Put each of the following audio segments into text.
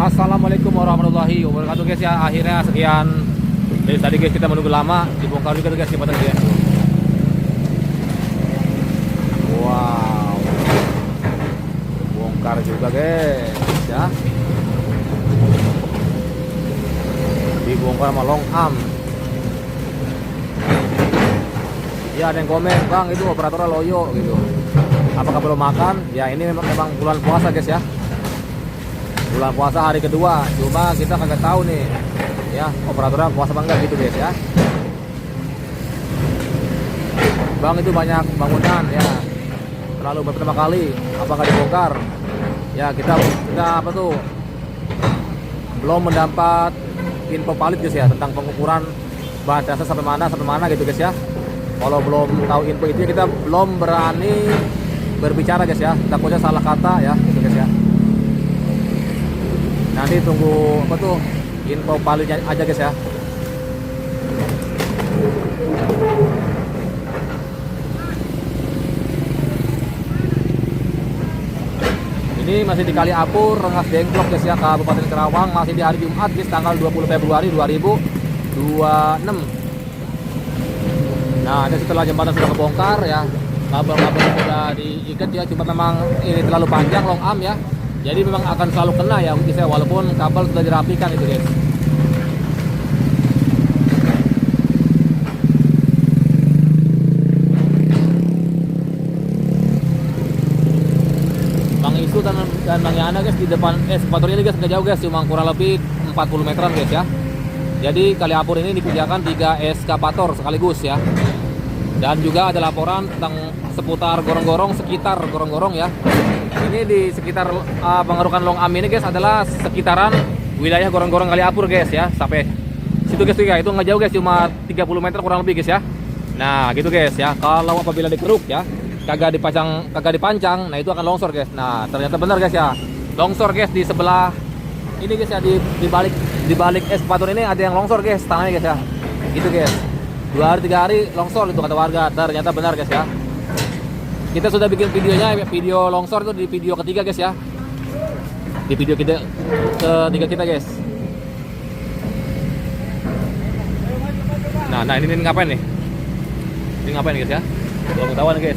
Assalamualaikum warahmatullahi wabarakatuh guys ya. Akhirnya sekian dari tadi guys, kita menunggu lama, dibongkar juga tuh guys jembatan ya. Wow, bongkar juga guys ya. Dibongkar sama Long Am. Ya ada yang komen, bang itu operatornya loyo gitu, apakah belum makan? Ya ini memang bulan puasa guys ya, bulan puasa hari kedua, cuma kita kagak tahu nih ya operatornya puasa bangga gitu guys ya. Bang itu banyak bangunan ya, terlalu beberapa kali, apakah dibongkar? Ya kita apa tuh belum mendapat info valid guys ya tentang pengukuran bahan dasar sampai mana gitu guys ya. Kalau belum tahu info itu kita belum berani berbicara guys ya, takutnya salah kata ya gitu guys ya. Nanti tunggu apa tuh info validnya aja guys ya. Ini masih di Kali Apur, Rengas Dengklok guys ya, Kabupaten Karawang, masih di hari Jumat guys, tanggal 20 Februari 2026. Nah, ini setelah jembatan sudah kebongkar ya, kabel-kabel sudah diikat ya, cuma memang ini terlalu panjang Long Am ya. Jadi memang akan selalu kena ya guys ya, walaupun kabel sudah dirapikan itu guys. Bang Isu dan Bang Yana guys di depan eskavator ini guys, nggak jauh guys, cuma kurang lebih 40 meteran guys ya. Jadi Kali Apur ini dikerjakan 3 eskavator sekaligus ya. Dan juga ada laporan tentang seputar gorong-gorong, sekitar gorong-gorong ya. Ini di sekitar pengerukan Long Am ini guys adalah sekitaran wilayah gorong-gorong Kali Apur guys ya. Sampai situ guys juga, itu nggak jauh guys, cuma 30 meter kurang lebih guys ya. Nah gitu guys ya, kalau apabila dikeruk ya kagak dipancang, nah itu akan longsor guys. Nah ternyata benar guys ya, longsor guys di sebelah ini guys ya, di balik eskavator ini ada yang longsor guys tanahnya guys ya. Gitu guys. 2 hari 3 hari longsor itu kata warga. Ternyata benar guys ya. Kita sudah bikin videonya, video longsor itu di video ketiga guys ya. Di video ketiga kita guys. Nah ini ngapain nih? Ini ngapain guys ya? Belum ketahuan guys.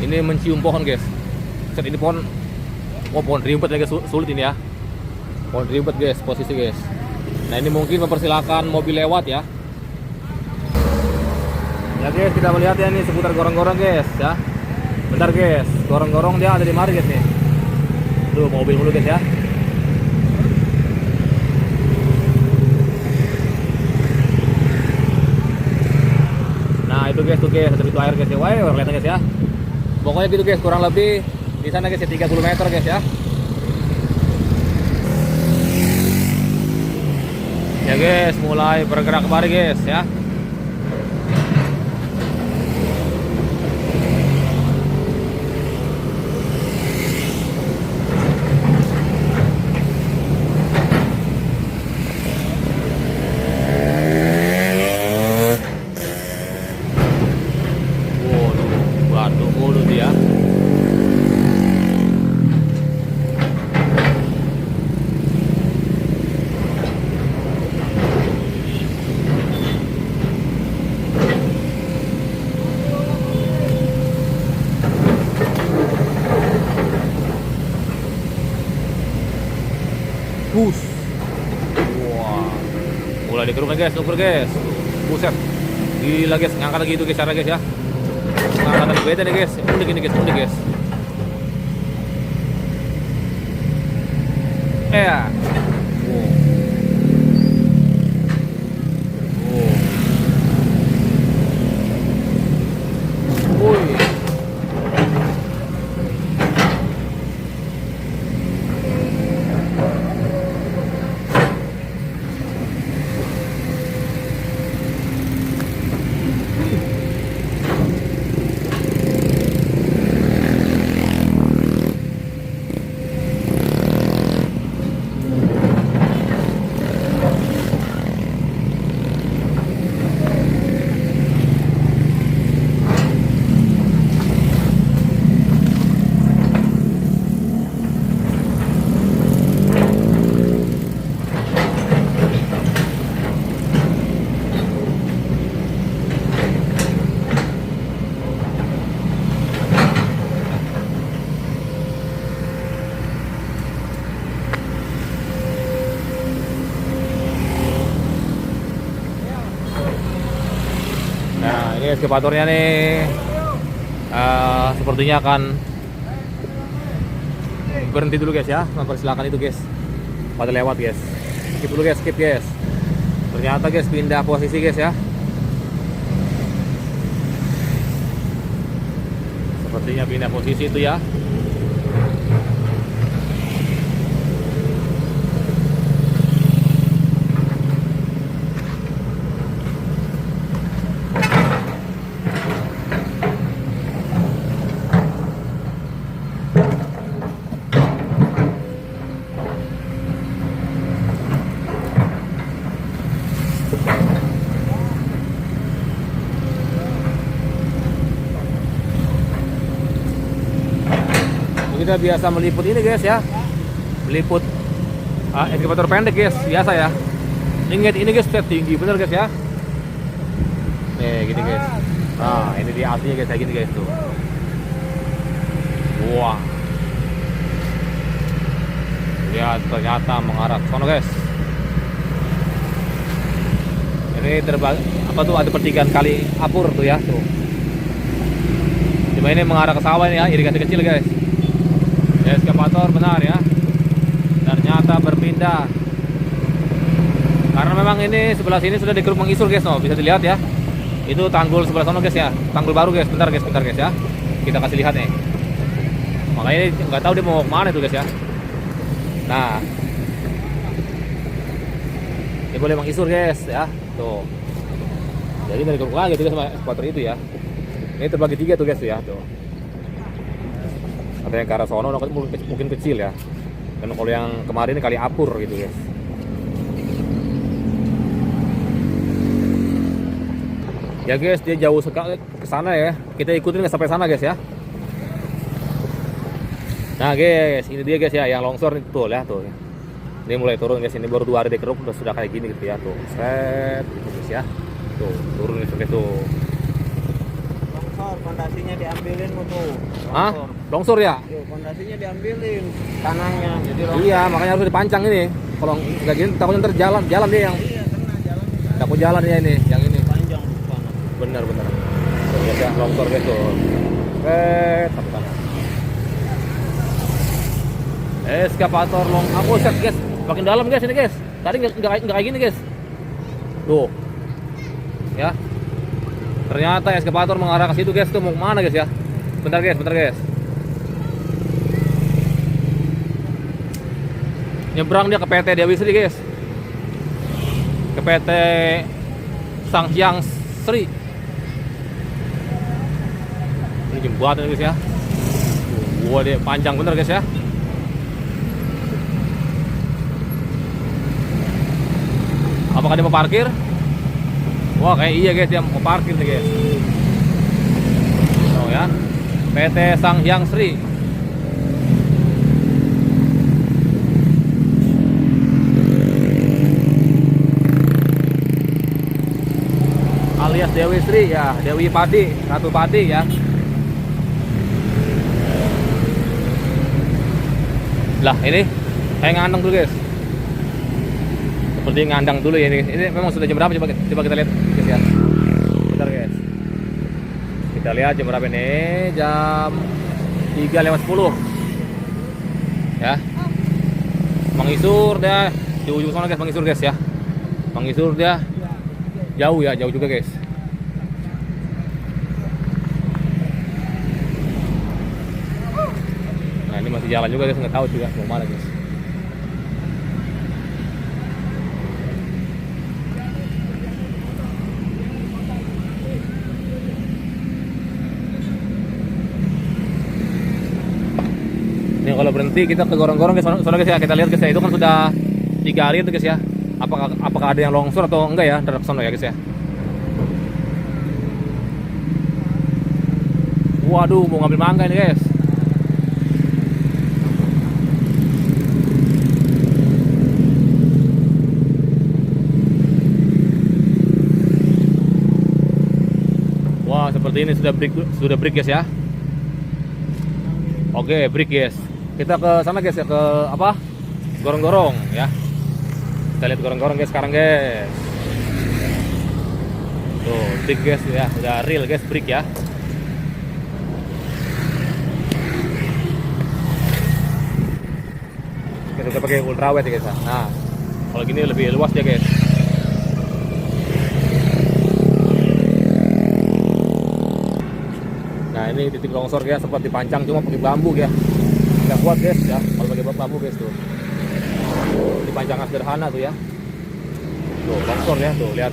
Ini mencium pohon guys. Set ini pohon, pohon ribet ya guys, sulit ini ya. Pohon ribet guys, posisi guys. Nah ini mungkin mempersilahkan mobil lewat ya. Ya guys, kita melihat ya ini seputar gorong-gorong guys ya. Bentar guys, gorong-gorong dia ada di mari guys nih. Tuh mobil dulu guys ya. Nah itu guys, tuh guys, ada pintu air guys ya. Wah, kelihatan guys ya. Pokoknya gitu guys, kurang lebih di sana guys ya 30 meter guys ya. Ya guys, mulai bergerak kembali guys ya. Waduh, mulu dia. Bus. Wah. Mulai dikeruk guys, ukur guys. Buset. Gila guys, ngangkat lagi itu guys cara guys ya. Ngangkat beda nih guys. Unik ini guys, unik guys. Ya. Woi. eskavatornya nih sepertinya akan berhenti dulu guys ya. Mempersilahkan itu guys pada lewat guys. Skip dulu guys, skip guys. Ternyata guys pindah posisi guys ya. Sepertinya pindah posisi itu ya. Kita biasa meliput ini guys ya, meliput eskavator pendek guys, biasa ya. Ingat ini guys, step tinggi bener guys ya. Nih gini guys. Nah ini dia aslinya guys, kayak gini guys tuh. Wah, lihat ternyata mengarah ke sono guys. Ini terbagi apa tuh, ada pertigaan kali apur tuh ya tuh. Cuma ini mengarah ke sawah ini ya, irigasi kecil guys. Eskavator benar ya, ternyata berpindah karena memang ini sebelah sini sudah dikeruk mengisur guys. No, bisa dilihat ya, itu tanggul sebelah sana guys ya, tanggul baru guys. Bentar guys ya, kita kasih lihat nih. Makanya nggak tahu dia mau kemana itu guys ya. Nah ini boleh mengisur guys ya tuh, jadi dari keruk lagi tuh sama eskavator itu ya. Ini terbagi 3 tuh guys tuh ya tuh. Ada yang ke arah sono mungkin kecil ya, dan kalau yang kemarin ini kali apur gitu guys. Ya guys, dia jauh sekali ke sana ya, kita ikutin sampai sana guys ya. Nah guys, ini dia guys ya, yang longsor itu tuh ya tuh. Ini mulai turun guys, ini baru 2 hari dikeruk sudah kayak gini gitu ya tuh. Set gitu guys ya, tuh turun seperti itu. Fondasinya diambilin tuh. Hah? Longsor ya? Yo, fondasinya diambilin tanahnya. Jadi longsor. Iya, makanya harus dipancang ini. Kalau nggak gini takutnya ntar jalan dia yang. Iya, kena jalan. Takut jalan ya ini, yang ini. Panjang tanah. Benar. Tuh guys ya, longsor guys tuh. Sampai sana. Eskavator aku set guys, makin dalam guys ini guys. Tadi nggak kayak gini guys. Tuh. Ya. Ternyata eskavator mengarah ke situ guys, tuh mau kemana guys ya? Bentar guys. Nyebrang dia ke PT Dewi Sri guys, ke PT Sanghyang Sri. Ini jembatan guys ya. Wah dia panjang bener guys ya. Apakah dia mau parkir? Wah kayak iya guys, dia mau parkir nih guys. Oh ya, PT Sanghyang Sri. Alias Dewi Sri ya, Dewi Padi, Ratu Padi ya. Lah ini kayak ngandang dulu guys. Seperti ngandang dulu ya ini. Ini memang sudah jam berapa, coba kita lihat guys ya. Bentar guys. Kita lihat jam berapa ini? Jam 3:10 ya. Mengisur dia di ujung sana guys, mengisur guys ya. Mengisur dia jauh ya, jauh juga guys. Nah ini masih jalan juga guys, nggak tahu juga mau mana guys. Ini kalau berhenti kita ke gorong-gorong guys, soalnya guys ya, kita lihat guys ya, itu kan sudah 3 hari itu guys ya. Apakah ada yang longsor atau enggak ya dari sana ya guys ya. Waduh, mau ngambil mangga ini guys. Wah, seperti ini sudah break guys ya. Oke, break guys. Kita ke sana guys ya, ke apa? Gorong-gorong ya. Kita lihat gorong-gorong guys sekarang guys. Tuh, brick guys ya, udah real guys brick ya. Kita pakai ultrawide ya guys. Nah, kalau gini lebih luas ya guys. Nah, ini titik longsor guys, sempat dipancang cuma pakai bambu ya. Nggak kuat guys ya, kalau pakai bambu guys tuh. Dipancang sederhana tuh ya. Tuh, longsor ya, tuh lihat.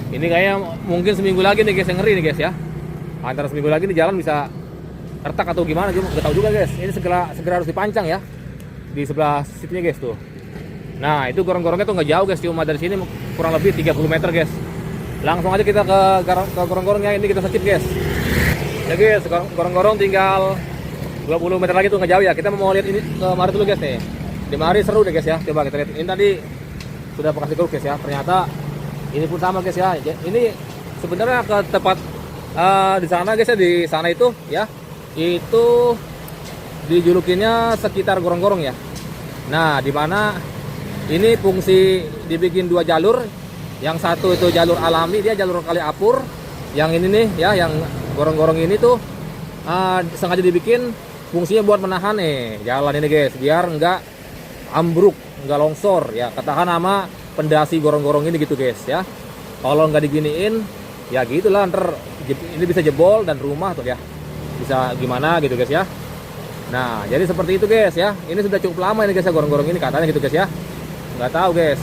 Ini kayak mungkin seminggu lagi nih guys, yang ngeri nih guys ya. Antara seminggu lagi nih jalan bisa retak atau gimana, cuma nggak tahu juga guys. Ini segera harus dipancang ya. Di sebelah situnya guys tuh. Nah, itu gorong-gorongnya tuh nggak jauh guys, cuma dari sini kurang lebih 30 meter guys. Langsung aja kita ke gorong-gorongnya, ini kita secip guys. Ya guys, gorong-gorong tinggal 20 meter lagi tuh nggak jauh ya. Kita mau lihat ini ke mari dulu guys nih. Di mari seru deh guys ya. Coba kita lihat. Ini tadi sudah bekas dikeruk guys ya. Ternyata ini pun sama guys ya. Ini sebenarnya ke tempat di sana guys ya, di sana itu ya. Itu dijulukinnya sekitar gorong-gorong ya. Nah, di mana ini fungsi dibikin 2 jalur. Yang satu itu jalur alami, dia jalur kali apur. Yang ini nih ya, yang gorong-gorong ini tuh sengaja dibikin fungsinya buat menahan jalan ini guys, biar nggak ambruk, nggak longsor ya, ketahan sama pendasi gorong-gorong ini gitu guys ya. Kalau nggak diginiin ya gitulah, ntar ini bisa jebol dan rumah tuh ya bisa gimana gitu guys ya. Nah, jadi seperti itu guys ya. Ini sudah cukup lama ini guys ya, gorong-gorong ini katanya gitu guys ya. Nggak tahu guys.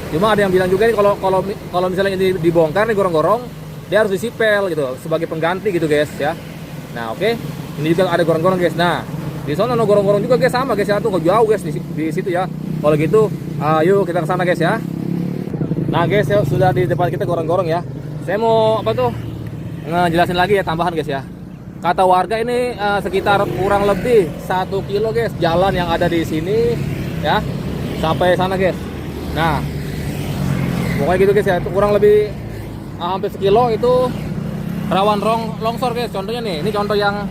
Cuma ada yang bilang juga nih, kalau misalnya ini dibongkar nih gorong-gorong, dia harus disipel gitu sebagai pengganti gitu guys ya. Nah, oke. Ini juga ada gorong-gorong guys. Nah, di sana no gorong-gorong juga guys, sama guys ya, tuh jauh guys di situ ya. Kalau gitu, yuk kita ke sana guys ya. Nah, guys ya, sudah di depan kita gorong-gorong ya. Saya mau apa tuh? Ngejelasin lagi ya, tambahan guys ya. Kata warga ini sekitar kurang lebih 1 kilo guys jalan yang ada di sini ya sampai sana guys. Nah, pokoknya gitu guys ya, itu kurang lebih hampir 1 kilo itu rawan longsor guys. Contohnya nih, ini contoh yang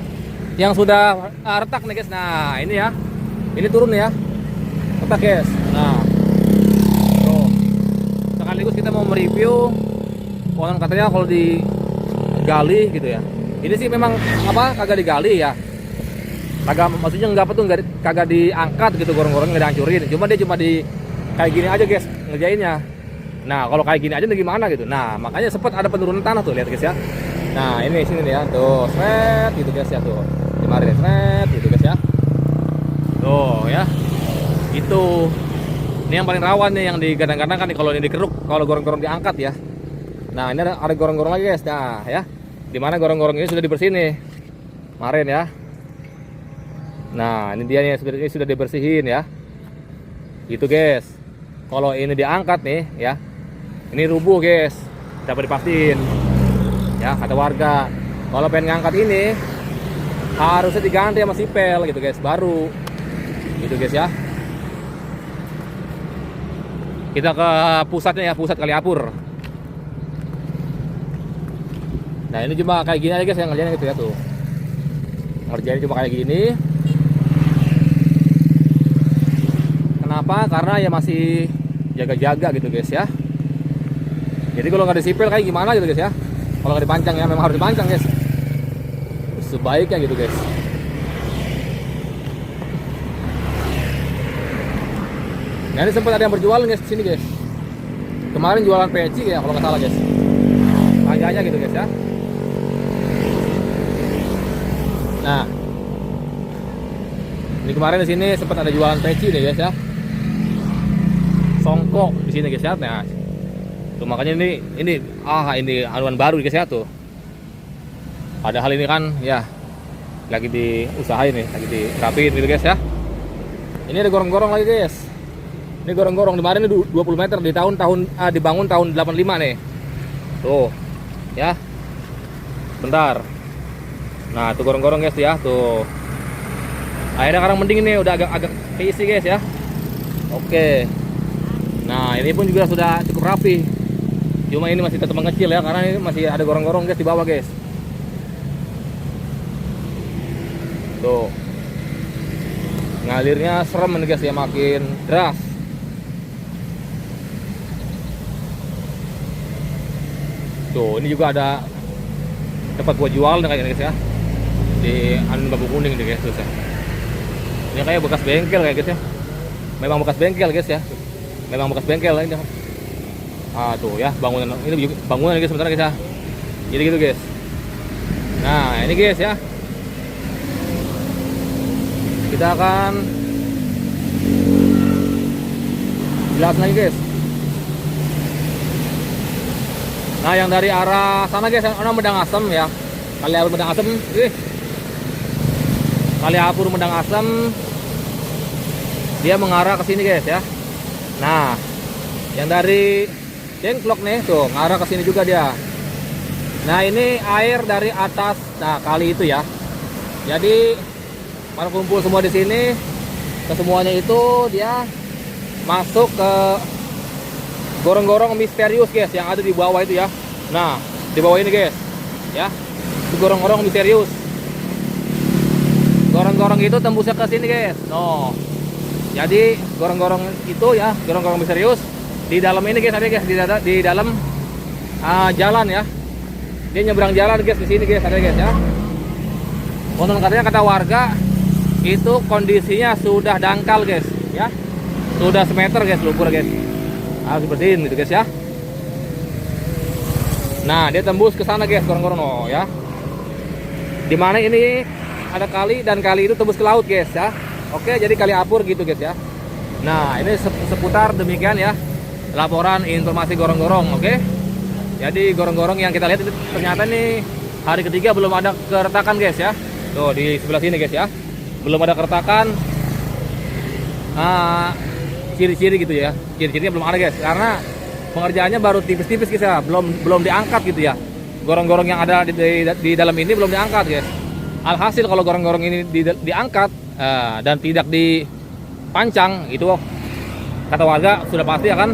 sudah retak nih guys. Nah, ini ya, ini turun ya, retak guys. Nah, tuh. Sekaligus kita mau mereview, orang katanya kalau digali gitu ya. Ini sih memang apa, kagak digali ya, kagak, maksudnya nggak apa tuh, kagak diangkat gitu gorong-gorongnya, nggak dihancurin. Cuma dia cuma di kayak gini aja guys ngerjainnya. Nah, kalau kayak gini aja gimana gitu. Nah, makanya sempat ada penurunan tanah tuh, lihat guys ya. Nah, ini sini nih ya, tuh seret gitu guys ya, tuh kemarin seret gitu guys ya. Tuh ya, itu ini yang paling rawan nih, yang digadang-gadang kan nih kalau ini dikeruk, kalau gorong-gorong diangkat ya. Nah, ini ada gorong-gorong lagi guys. Nah ya, dimana gorong-gorong ini sudah dibersihin nih kemarin ya. Nah, ini dia nih, ini sudah dibersihin ya. Itu guys. Kalau ini diangkat nih ya, ini rubuh guys, dapat dipastiin ya, kata warga. Kalau pengen ngangkat ini harusnya diganti sama sipel gitu guys, baru gitu guys ya. Kita ke pusatnya ya, pusat Kaliapur. Nah, ini cuma kayak gini aja guys yang ngerjain gitu ya, tuh ngerjain cuma kayak gini. Kenapa? Karena ya masih jaga-jaga gitu guys ya. Jadi kalau nggak disipil kayak gimana gitu guys ya. Kalau nggak dipancang ya, memang harus dipancang guys, sebaiknya gitu guys. Nah, ini sempat ada yang berjualan guys di sini guys. Kemarin jualan peci ya kalau nggak salah guys. Panjangnya gitu guys ya. Nah, ini kemarin di sini sempat ada jualan peci nih guys ya. Songkok di sini guys ya. Nah, tuh makanya ini anuan baru guys ya tuh. Padahal ini kan ya lagi diusahain nih, lagi dirapiin gitu guys ya. Ini ada gorong-gorong lagi guys. Ini gorong-gorong kemarin ini 20 meter dibangun tahun 85 nih. Tuh. Ya. Bentar. Nah, tuh gorong-gorong guys ya, tuh. Akhirnya sekarang mending ini udah agak keisi guys ya. Oke. Nah, ini pun juga sudah cukup rapi. Cuma ini masih tetap mengecil ya, karena ini masih ada gorong-gorong guys di bawah guys. Tuh. Ngalirnya serem nih guys ya, makin deras. Tuh, ini juga ada tempat buat jual nih kayaknya guys ya. Di anu bambu kuning nih guys terus ya. Ini kayak bekas bengkel kayak guys ya. Memang bekas bengkel guys ya. Memang bekas bengkel ini. Tuh ya, bangunan ini bangunan guys sebentar guys ya. Jadi gitu guys. Nah, ini guys ya. Kita akan jelas lagi guys. Nah, yang dari arah sana guys, yang Medang Asem ya. Kaliapur Medang Asem, Kaliapur Medang Asem. Dia mengarah ke sini guys ya. Nah, yang dari Dengklok nih tuh ngarah ke sini juga dia. Nah, ini air dari atas kali itu ya. Jadi mana kumpul semua di sini, kesemuanya itu dia masuk ke gorong-gorong misterius guys yang ada di bawah itu ya. Nah, di bawah ini guys ya, itu gorong-gorong misterius. Gorong-gorong itu tembusnya ke sini guys. No, jadi gorong-gorong itu ya, gorong-gorong misterius di dalam ini guys, ada guys di dalam jalan ya. Dia nyebrang jalan guys di sini guys, ada guys ya. Konon katanya kata warga itu kondisinya sudah dangkal guys ya, sudah semeter guys lumpur guys. Harus dibersihin gitu guys ya. Nah, dia tembus ke sana guys, gorong-gorong ya. Dimana ini ada kali dan kali itu tembus ke laut guys ya. Oke, jadi Kaliapur gitu guys ya. Nah, ini seputar demikian ya laporan informasi gorong-gorong. Oke, jadi gorong-gorong yang kita lihat itu ternyata nih hari ketiga belum ada keretakan guys ya. Tuh di sebelah sini guys ya, belum ada keretakan. Ciri-ciri gitu ya, ciri-cirinya belum ada guys, karena pengerjaannya baru tipis-tipis guys ya, belum diangkat gitu ya. Gorong-gorong yang ada di dalam ini belum diangkat guys. Alhasil kalau gorong-gorong ini diangkat dan tidak dipancang, itu kata warga sudah pasti akan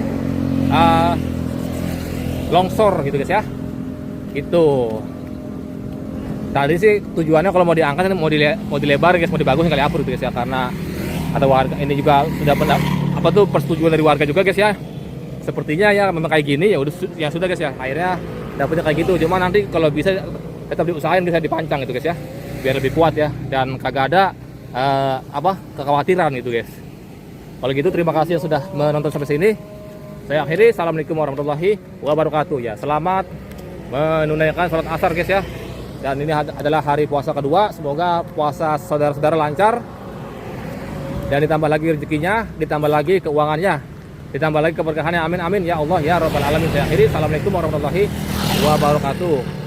longsor gitu guys ya. Itu tadi sih tujuannya kalau mau diangkat mau dilebar guys, mau dibagusin Kaliapur gitu guys ya, karena kata warga ini juga sudah persetujuan dari warga juga guys ya. Sepertinya ya memang kayak gini ya sudah guys ya, akhirnya dapetnya kayak gitu. Cuma nanti kalau bisa tetap diusahain bisa dipancang gitu guys ya, biar lebih kuat ya dan kagak ada kekhawatiran gitu guys. Kalau gitu terima kasih yang sudah menonton sampai sini. Saya akhiri, assalamualaikum warahmatullahi wabarakatuh ya. Selamat menunaikan sholat asar guys ya. Dan ini adalah hari puasa kedua, semoga puasa saudara-saudara lancar. Dan ditambah lagi rezekinya, ditambah lagi keuangannya, ditambah lagi keberkahannya, amin amin ya Allah ya rabbal alamin. Saya akhiri, assalamualaikum warahmatullahi wabarakatuh.